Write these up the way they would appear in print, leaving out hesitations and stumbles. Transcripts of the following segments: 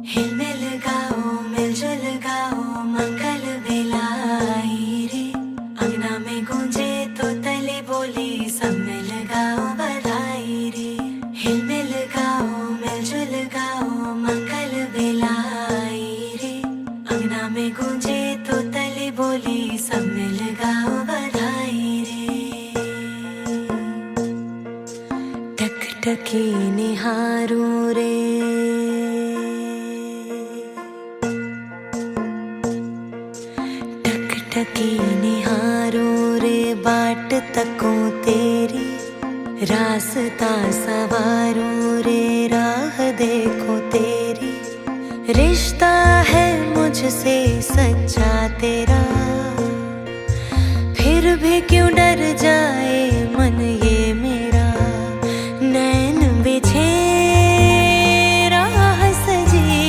हिलमिल गाओ मिलजुल गाओ मंगल बेलाई रे। अंगना में गूंजे तो तले बोली सब मिल गाओ बधाई रे। हिलमिल गाओ मिलजुल गाओ मंगल बेलाई रे। अंगना में गूंजे तो तले बोली सब मिल गाओ बधाई रे। टकटकी निहारूं रे, टकी निहारूं रे बाट तकों तेरी। रास्ता सवारूं रे राह देखो तेरी। रिश्ता है मुझसे सच्चा तेरा, फिर भी क्यों डर जाए मन ये मेरा। नैन बिछे राह सजी,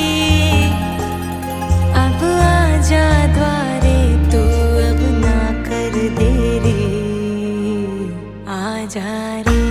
अब आजा द्वारे तू, अब ना कर देरी। आजा रे।